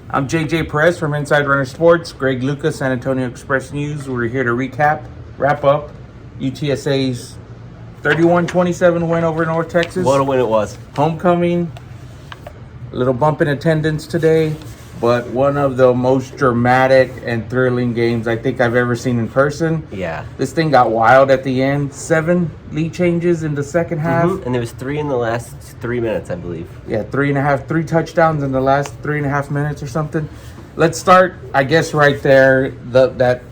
I'm JJ Perez from Inside Runner Sports. Greg Lucas, San Antonio Express News. We're here to wrap up UTSA's 31-27 win over North Texas. What a win it was. Homecoming. A little bump in attendance today, but one of the most dramatic and thrilling games I think I've ever seen in person. Yeah. This thing got wild at the end. 7 lead changes in the second half. And there was 3 in the last 3 minutes, I believe. Yeah, 3 touchdowns in the last 3.5 minutes or something. Let's start, I guess, right there. The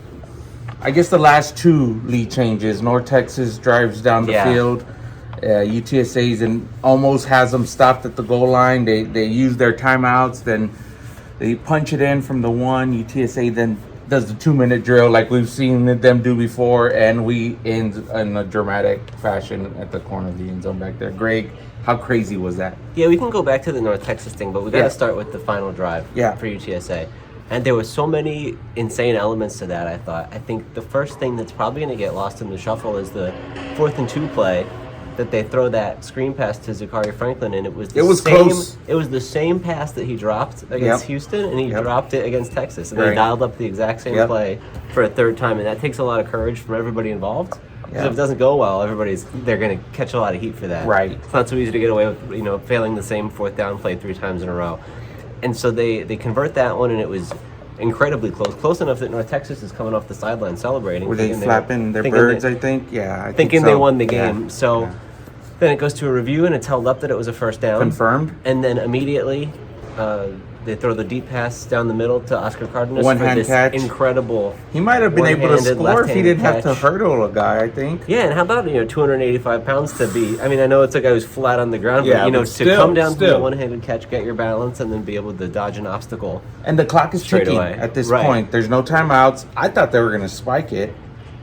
last 2 lead changes. North Texas drives down the field. UTSA's and almost has them stopped at the goal line. They use their timeouts, then they punch it in from the 1. UTSA then does the 2-minute drill like we've seen them do before, and we end in a dramatic fashion at the corner of the end zone back there. Greg, how crazy was that? Yeah, we can go back to the North Texas thing, but we got to start with the final drive for UTSA. And there were so many insane elements to that, I thought. I think the first thing that's probably going to get lost in the shuffle is the 4th and 2 play that they throw that screen pass to Zachary Franklin, and it was close. It was the same pass that he dropped against Houston, and he dropped it against Texas, and they dialed up the exact same play for a third time, and that takes a lot of courage from everybody involved. Because if it doesn't go well, they're going to catch a lot of heat for that. Right. It's not so easy to get away with, failing the same 4th down play 3 times in a row, and so they convert that one, and it was incredibly close enough that North Texas is coming off the sideline celebrating. Were they flapping their birds? I think. Yeah, thinking so. They won the game. So. Then it goes to a review, and it's held up that it was a first down. Confirmed. And then immediately, they throw the deep pass down the middle to Oscar Cardenas for this catch. Incredible. He might have been able to score if he didn't have to hurdle a guy, I think. Yeah, and how about 285 pounds to be? I mean, I know it's a guy who's flat on the ground, but to come down from a one-handed catch, get your balance, and then be able to dodge an obstacle. And the clock is ticking at this point. There's no timeouts. I thought they were going to spike it.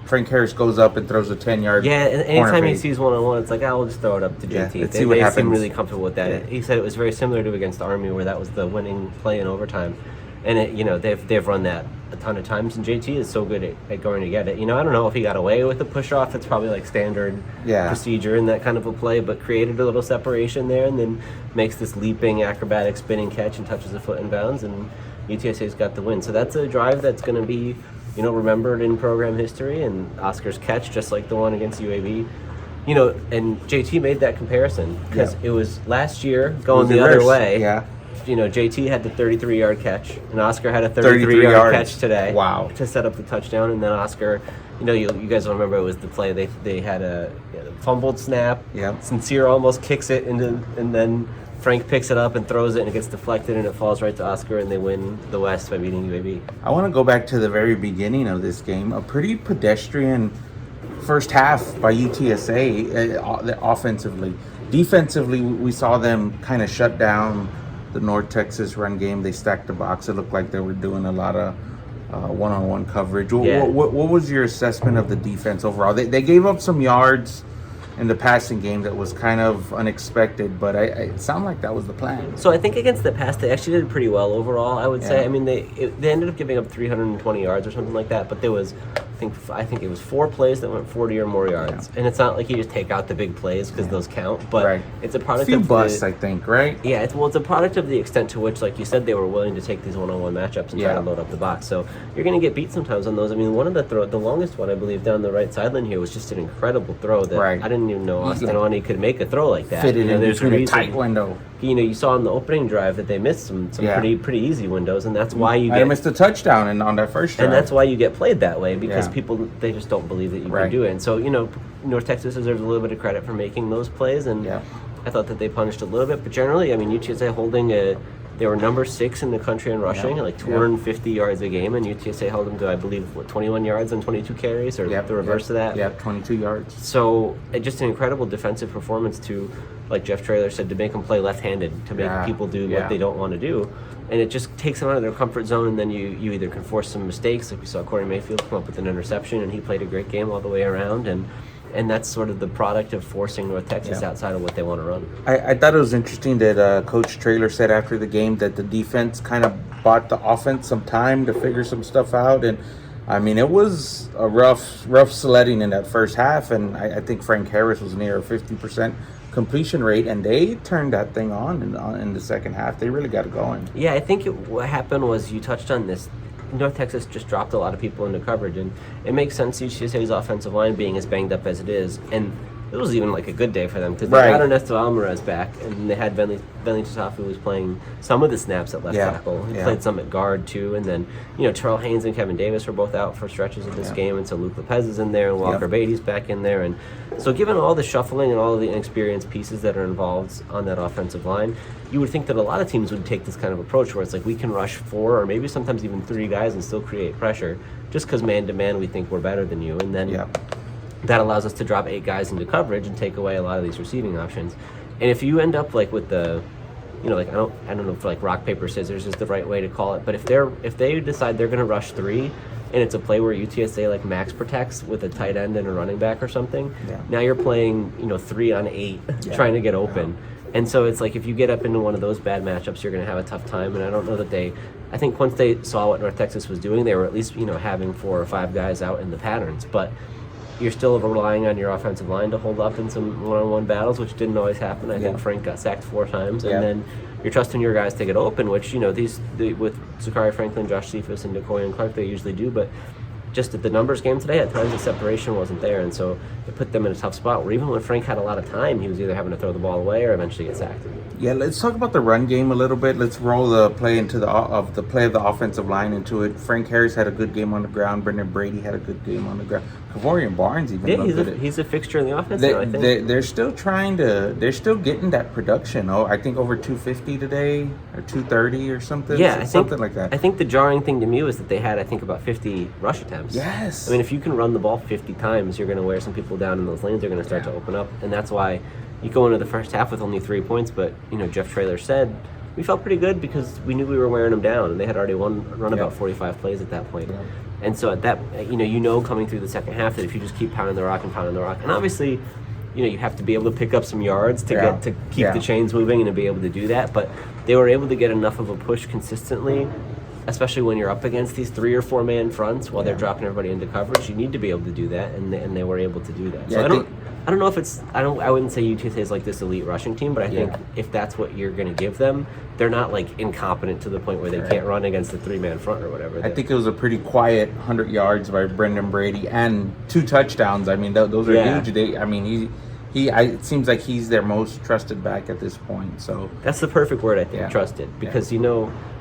Frank Harris goes up and throws a 10-yard. Yeah, and anytime he sees one-on-one, it's like, we'll just throw it up to JT. Let's see what happens. They seem really comfortable with that. Yeah. He said it was very similar to against Army, where that was the winning play in overtime. And they've run that a ton of times, and JT is so good at going to get it. I don't know if he got away with the push-off. It's probably like standard procedure in that kind of a play, but created a little separation there, and then makes this leaping, acrobatic, spinning catch and touches the foot in bounds, and UTSA's got the win. So that's a drive that's going to be remembered in program history, and Oscar's catch, just like the one against UAB. And JT made that comparison because it was last year going the other way. Yeah. JT had the 33-yard catch, and Oscar had a 33-yard catch today. Wow. To set up the touchdown, and then Oscar, you guys will remember it was the play they had a fumbled snap. Yeah. Sincere almost kicks it into, and then Frank picks it up and throws it, and it gets deflected, and it falls right to Oscar, and they win the West by beating UAB. I want to go back to the very beginning of this game. A pretty pedestrian first half by UTSA offensively. Defensively, we saw them kind of shut down the North Texas run game. They stacked the box. It looked like they were doing a lot of one-on-one coverage. What was your assessment of the defense overall? They gave up some yards in the passing game that was kind of unexpected, but it sounded like that was the plan. So I think against the pass, they actually did pretty well overall, I would say. I mean, they ended up giving up 320 yards or something like that, but there was, I think it was 4 plays that went 40 or more yards. And it's not like you just take out the big plays because those count, but it's a product of... a few busts, I think, right? Yeah, it's a product of the extent to which, like you said, they were willing to take these one-on-one matchups and try to load up the box. So you're going to get beat sometimes on those. I mean, one of the longest one, I believe, down the right sideline here was just an incredible throw that I didn't even know Austin Oni could make a throw like that. Fit it in between a tight window. You saw in the opening drive that they missed some pretty easy windows, and that's why you missed a touchdown on that first drive. And that's why you get played that way, because people, they just don't believe that you can do it. And so, North Texas deserves a little bit of credit for making those plays, and I thought that they punished a little bit. But generally, I mean, UTSA holding they were number 6 in the country in rushing, like 250 yards a game, and UTSA held them to, I believe, 21 yards on 22 carries, or the reverse of that. Yeah, 22 yards. So just an incredible defensive performance to, like Jeff Traylor said, to make them play left-handed, to make people do what they don't want to do. And it just takes them out of their comfort zone, and then you either can force some mistakes, like we saw Corey Mayfield come up with an interception, and he played a great game all the way around, and that's sort of the product of forcing North Texas outside of what they want to run. I thought it was interesting that Coach Traylor said after the game that the defense kind of bought the offense some time to figure some stuff out, and I mean, it was a rough sledding in that first half, and I think Frank Harris was near a 50% completion rate, and they turned that thing on in the second half. They really got it going. Yeah, I think what happened was, you touched on this, North Texas just dropped a lot of people into coverage, and it makes sense UTSA's offensive line being as banged up as it is, and it was even like a good day for them because they got Ernesto Alvarez back, and they had Bentley Tasafu, who was playing some of the snaps at left tackle. He played some at guard too, and then Terrell Haynes and Kevin Davis were both out for stretches of this game, and so Luke Lopez is in there, and Walker Beatty's back in there, and so given all the shuffling and all of the inexperienced pieces that are involved on that offensive line, you would think that a lot of teams would take this kind of approach where it's like we can rush 4 or maybe sometimes even 3 guys and still create pressure just because man-to-man we think we're better than you, and then that allows us to drop 8 guys into coverage and take away a lot of these receiving options. And if you end up like with the, like I don't know if like rock paper scissors is the right way to call it, but if they decide they're going to rush 3, and it's a play where UTSA like max protects with a tight end and a running back or something, now you're playing 3 on 8 trying to get open. And so it's like if you get up into one of those bad matchups, you're going to have a tough time. And I don't know that I think once they saw what North Texas was doing, they were at least having 4 or 5 guys out in the patterns, but you're still relying on your offensive line to hold up in some one-on-one battles, which didn't always happen. I think Frank got sacked 4 times, and then you're trusting your guys to get open, which with Zachary Franklin, Josh Cephas, and Decoy and Clark, they usually do. But just at the numbers game today, at times the separation wasn't there, and so it put them in a tough spot where even when Frank had a lot of time, he was either having to throw the ball away or eventually get sacked. Yeah, let's talk about the run game a little bit. Let's roll the play into the play of the offensive line into it. Frank Harris had a good game on the ground. Brendan Brady had a good game on the ground. Kavorian Barnes even looked good. He's a fixture in the offense now, I think. They're still they're still getting that production. Oh, I think over 250 today or 230 or something. Yeah, something like that. I think the jarring thing to me was that they had, I think, about 50 rush attempts. Yes. I mean, if you can run the ball 50 times, you're going to wear some people down in those lanes. They're going to start to open up, and that's why you go into the first half with only 3 points. But Jeff Traylor said we felt pretty good because we knew we were wearing them down, and they had already run about 45 plays at that point. Yeah. And so at that, coming through the second half that if you just keep pounding the rock, and obviously, you have to be able to pick up some yards to keep the chains moving and to be able to do that. But they were able to get enough of a push consistently, especially when you're up against these 3 or 4 man fronts while they're dropping everybody into coverage. You need to be able to do that, and they were able to do that. Yeah, so I don't know if it's I wouldn't say UTSA is like this elite rushing team, but I think if that's what you're going to give them, they're not like incompetent to the point where they can't run against a 3-man front or whatever. I think it was a pretty quiet 100 yards by Brendan Brady and 2 touchdowns. I mean, those are huge. It seems like he's their most trusted back at this point. So that's the perfect word, I think, trusted, because you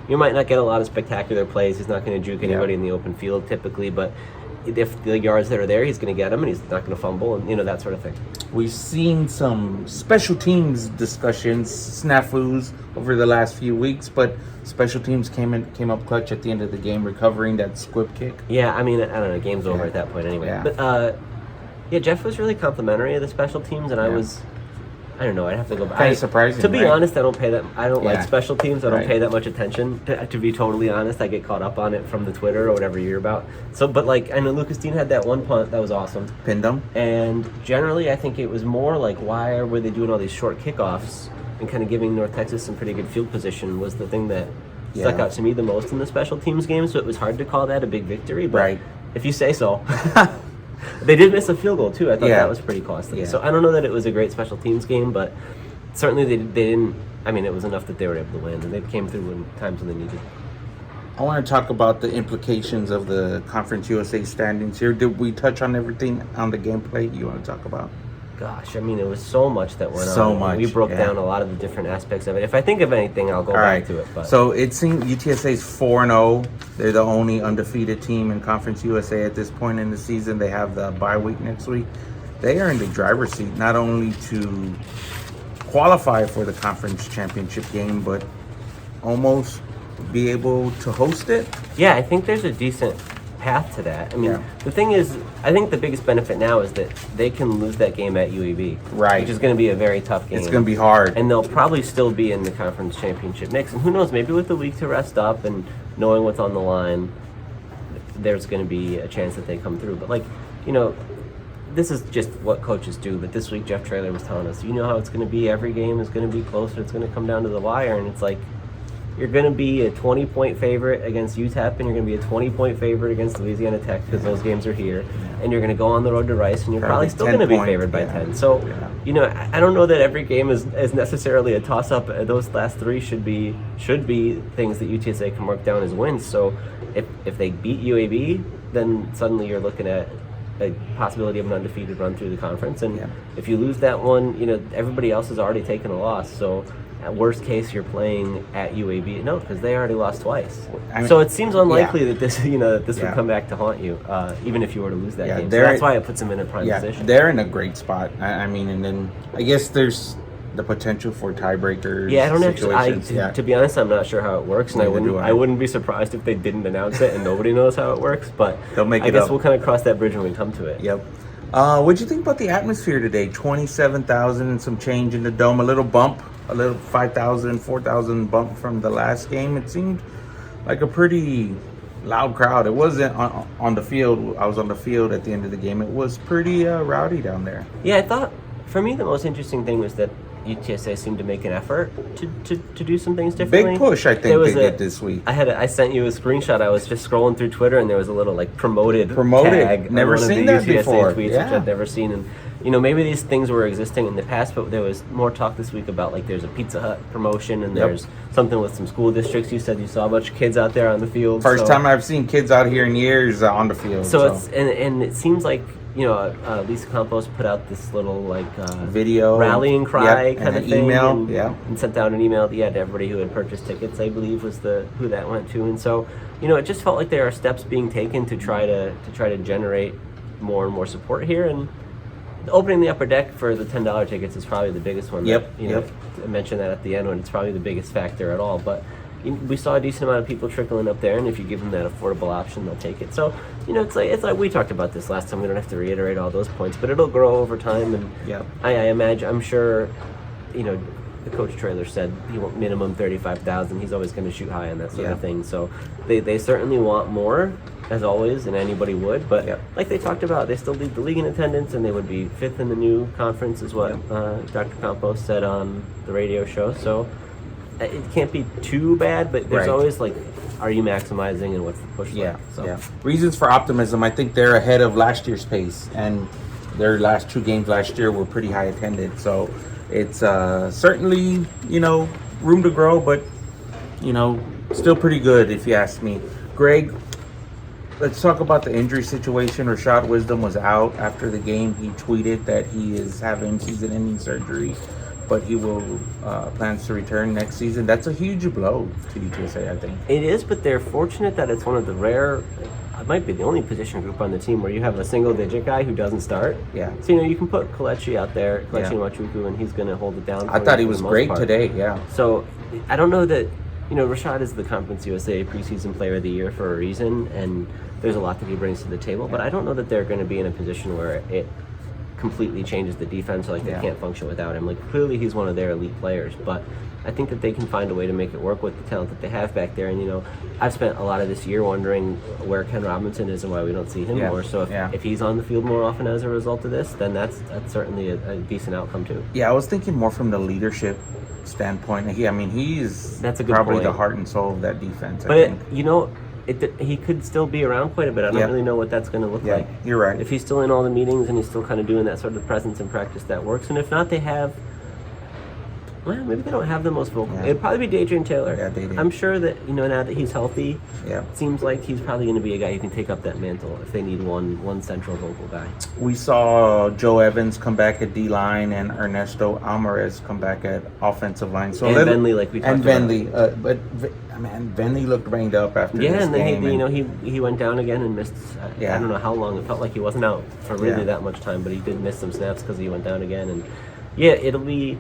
might not get a lot of spectacular plays. He's not going to juke anybody in the open field typically, but if the yards that are there, he's going to get them, and he's not going to fumble, and that sort of thing. We've seen some special teams discussions, snafus over the last few weeks, but special teams came up clutch at the end of the game, recovering that squib kick. Yeah, I mean, I don't know, game's over at that point anyway. Yeah. But Jeff was really complimentary of the special teams, and I don't know. I'd have to go back. Kind of surprising. To be honest, I don't like special teams. I don't pay that much attention. To be totally honest, I get caught up on it from the Twitter or whatever you hear about. So, but I know Lucas Dean had that one punt that was awesome. Pinned him. And generally, I think it was more like why were they doing all these short kickoffs and kind of giving North Texas some pretty good field position was the thing that stuck out to me the most in the special teams game. So it was hard to call that a big victory. But if you say so. They did miss a field goal, too. I thought that was pretty costly. Yeah. So I don't know that it was a great special teams game, but certainly they didn't. I mean, it was enough that they were able to win, and they came through in times when they needed. I want to talk about the implications of the Conference USA standings here. Did we touch on everything on the gameplay you want to talk about? Gosh, I mean, it was so much that went on. So much. We broke down a lot of the different aspects of it. If I think of anything, I'll go back to it. But. So it seems UTSA's 4-0. They're the only undefeated team in Conference USA at this point in the season. They have the bye week next week. They are in the driver's seat, not only to qualify for the conference championship game, but almost be able to host it. Yeah, I think there's a decent path to that. I mean, the thing is, I think the biggest benefit now is that they can lose that game at UEB, which is going to be a very tough game. It's going to be hard, and they'll probably still be in the conference championship mix. And who knows? Maybe with the week to rest up and knowing what's on the line, there's going to be a chance that they come through. But this is just what coaches do. But this week, Jeff Traylor was telling us, how it's going to be. Every game is going to be close, and it's going to come down to the wire. And it's like, you're going to be a 20-point favorite against UTEP, and you're going to be a 20-point favorite against Louisiana Tech because those games are here. And you're going to go on the road to Rice, and you're probably still going to be favored by 10. So, I don't know that every game is necessarily a toss-up. Those last three should be things that UTSA can mark down as wins. So, if they beat UAB, then suddenly you're looking at a possibility of an undefeated run through the conference. And if you lose that one, everybody else has already taken a loss. So, at worst case, you're playing at UAB. No, because they already lost twice. So it seems unlikely that this, would come back to haunt you, even if you were to lose that game. So that's why it puts them in a prime position. They're in a great spot. And then I guess there's the potential for tiebreakers. Yeah, I don't actually. To be honest, I'm not sure how it works, and I wouldn't be surprised if they didn't announce it and nobody knows how it works. But I guess we'll kind of cross that bridge when we come to it. Yep. What'd you think about the atmosphere today? 27,000 and some change in the dome. A little bump. A little 5,000, 4,000 bump from the last game. It seemed like a pretty loud crowd. It wasn't on the field. I was on the field at the end of the game. It was pretty rowdy down there. Yeah, I thought, for me, the most interesting thing was that UTSA seemed to make an effort to do some things differently. Big push, I think they did this week. I sent you a screenshot. I was just scrolling through Twitter, and there was a little promoted tag. Never seen that before. Tweets, which I've never seen. And maybe these things were existing in the past, but there was more talk this week about there's a Pizza Hut promotion, and there's something with some school districts. You said you saw a bunch of kids out there on the field. First time I've seen kids out here in years on the field. So it's and it seems like Lisa Campos put out this little video rallying cry kind of thing, email, and sent out an email to everybody who had purchased tickets. I believe was who that went to, and so it just felt like there are steps being taken to try to generate more and more support here. And opening the upper deck for the $10 tickets is probably the biggest one. I mentioned that at the end when it's probably the biggest factor at all, but. We saw a decent amount of people trickling up there, and if you give them that affordable option, they'll take it. So, it's like we talked about this last time. We don't have to reiterate all those points, but it'll grow over time. And I imagine, I'm sure, the coach trailer said he want minimum 35,000. He's always going to shoot high on that sort of thing. So they certainly want more, as always, and anybody would. But like they talked about, they still lead the league in attendance, and they would be 5th in the new conference, is what Dr. Campos said on the radio show. So. It can't be too bad, but there's always are you maximizing and what's the push like? So. Reasons for optimism. I think they're ahead of last year's pace, and their last 2 games last year were pretty high attended. So it's certainly room to grow, but still pretty good if you ask me. Greg, let's talk about the injury situation. Rashad Wisdom was out after the game. He tweeted that he is having season-ending surgery, but he will plans to return next season. That's a huge blow to UTSA, I think. It is, but they're fortunate that it's one of the rare, it might be the only position group on the team where you have a single-digit guy who doesn't start. Yeah. So, you can put Kelechi out there, Kelechi Nwachukwu, and he's going to hold it down. I thought he was great today, So, I don't know that, Rashad is the Conference USA preseason player of the year for a reason, and there's a lot that he brings to the table, but I don't know that they're going to be in a position where it completely changes the defense, they can't function without him. Clearly he's one of their elite players, but I think that they can find a way to make it work with the talent that they have back there. And I've spent a lot of this year wondering where Ken Robinson is and why we don't see him more. So if he's on the field more often as a result of this, then that's certainly a decent outcome too. Yeah, I was thinking more from the leadership standpoint. He's that's a good probably point. The heart and soul of that defense. But I think. He could still be around quite a bit. I don't really know what that's going to look like. You're right. If he's still in all the meetings and he's still kind of doing that sort of presence and practice, that works. And if not, they have... Well, maybe they don't have the most vocal. It'd probably be Dadrian Taylor. Yeah, Dadrian. I'm sure that, now that he's healthy, it seems like he's probably going to be a guy who can take up that mantle if they need one central vocal guy. We saw Joe Evans come back at D-line and Ernesto Alvarez come back at offensive line. So and Bentley, like we talked about. And Bentley, but Bentley looked banged up after this and then game. he went down again and missed, I don't know how long. It felt like he wasn't out for really that much time, but he did miss some snaps because he went down again. And it'll be...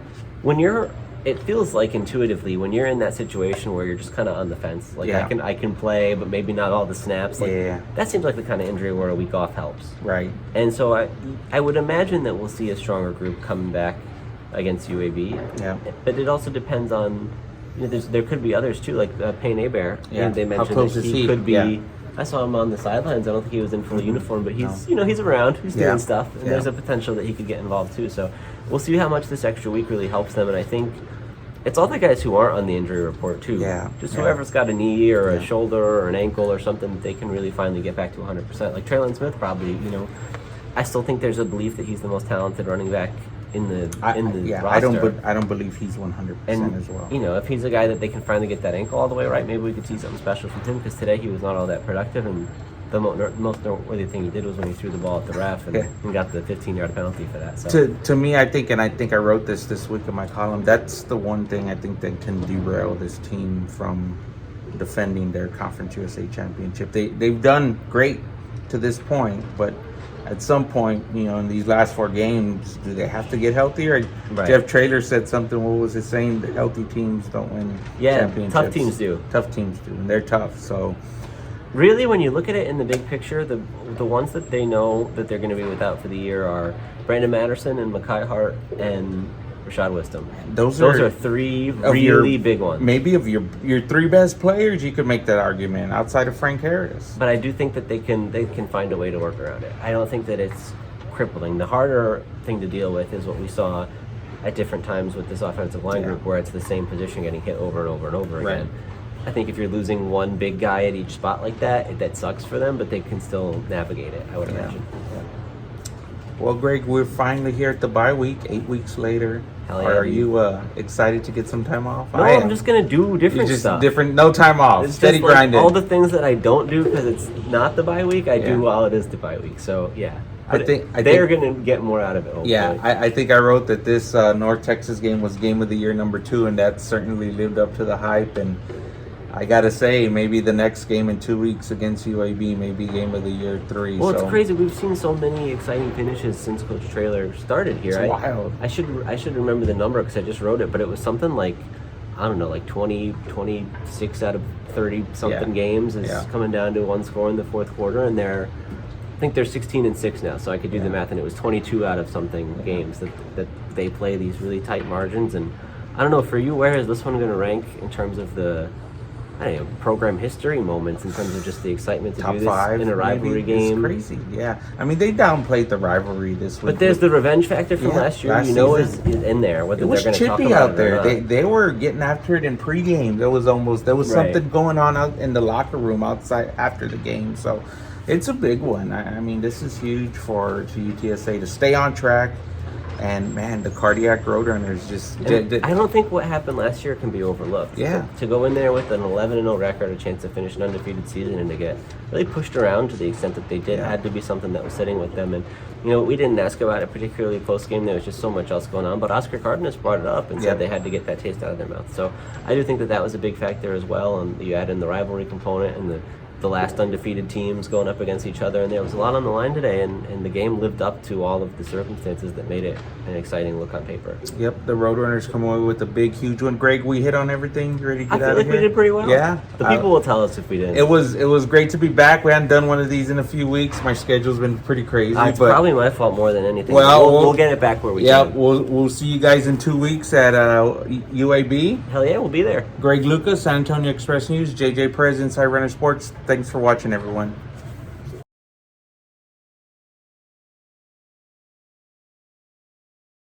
It feels like intuitively when you're in that situation where you're just kind of on the fence, I can play, but maybe not all the snaps. That seems like the kind of injury where a week off helps. Right. And so I would imagine that we'll see a stronger group coming back against UAB. Yeah. But it also depends on, there could be others too, like Payne Hebert. Yeah. And they mentioned that he could be. Yeah. I saw him on the sidelines. I don't think he was in full uniform, but he's he's around. He's doing stuff, and there's a potential that he could get involved too. So we'll see how much this extra week really helps them. And I think it's all the guys who aren't on the injury report too. Yeah. Just yeah. whoever's got a knee or a shoulder or an ankle or something that they can really finally get back to 100%. Like Traylon Smith probably, I still think there's a belief that he's the most talented running back in the roster. I don't believe he's 100% as well. If he's a guy that they can finally get that ankle all the way right, maybe we could see something special from him, because today he was not all that productive, and the most noteworthy thing he did was when he threw the ball at the ref and got the 15-yard penalty for that. So to me, I think I wrote this week in my column, that's the one thing I think that can derail this team from defending their Conference USA championship. They've done great to this point, but at some point, in these last 4 games, do they have to get healthier? Right. Jeff Traylor said something. What was it saying? The healthy teams don't win championships. Tough teams do. Tough teams do, and they're tough. So, really, when you look at it in the big picture, the ones that they know that they're going to be without for the year are Brandon Matterson and Mekhi Hart and Rashad Wisdom. Those are 3 really big ones. Maybe of your 3 best players, you could make that argument outside of Frank Harris. But I do think that they can find a way to work around it. I don't think that it's crippling. The harder thing to deal with is what we saw at different times with this offensive line group, where it's the same position getting hit over and over and over again. I think if you're losing one big guy at each spot like that sucks for them, but they can still navigate it, I would imagine. Yeah. Well, Greg, we're finally here at the bye week, 8 weeks later. Hell yeah, Are you excited to get some time off? No, I'm just going to do different stuff. No time off, it's steady just grinding. All the things that I don't do because it's not the bye week, I do while it is the bye week. So, yeah. But they're going to get more out of it, hopefully. Yeah, I think I wrote that this North Texas game was Game of the Year number 2, and that certainly lived up to the hype. And I got to say, maybe the next game in 2 weeks against UAB may be Game of the Year 3. Well, it's crazy. We've seen so many exciting finishes since Coach Traylor started here. It's wild. I should remember the number because I just wrote it, but it was something like, I don't know, like 26 out of 30-something games is coming down to one score in the fourth quarter, and I think they're 16-6 now, so I could do the math, and it was 22 out of something games that they play these really tight margins. And I don't know, for you, where is this one going to rank in terms of the program history moments, in terms of just the excitement to Top do this 5 in a rivalry game? It's crazy, yeah. I mean, they downplayed the rivalry this week. But there's the revenge factor from last year. Is in there. Whether it was they're going to talk chippy about out there. It or not. They were getting after it in pregame. There was something going on out in the locker room outside after the game. So it's a big one. I mean, this is huge for UTSA to stay on track. And man, the cardiac Roadrunners just I don't think what happened last year can be overlooked. Yeah. To go in there with an 11-0 record, a chance to finish an undefeated season, and to get really pushed around to the extent that they did had to be something that was sitting with them. And we didn't ask about it particularly post game. There was just so much else going on. But Oscar Cardenas brought it up and said they had to get that taste out of their mouth. So I do think that was a big factor as well. And you add in the rivalry component and the last undefeated teams going up against each other, and there was a lot on the line today, and the game lived up to all of the circumstances that made it an exciting look on paper. Yep, the Roadrunners come away with a big, huge one. Greg, we hit on everything. You ready to get out of here? I feel like we did pretty well. Yeah. The people will tell us if we didn't. It was great to be back. We hadn't done one of these in a few weeks. My schedule's been pretty crazy. It's probably my fault more than anything. Well, we'll get it back where we can. Yeah, we'll see you guys in 2 weeks at UAB. Hell yeah, we'll be there. Greg Lucas, San Antonio Express News, JJ Perez, Inside Runner Sports. Thanks for watching, everyone.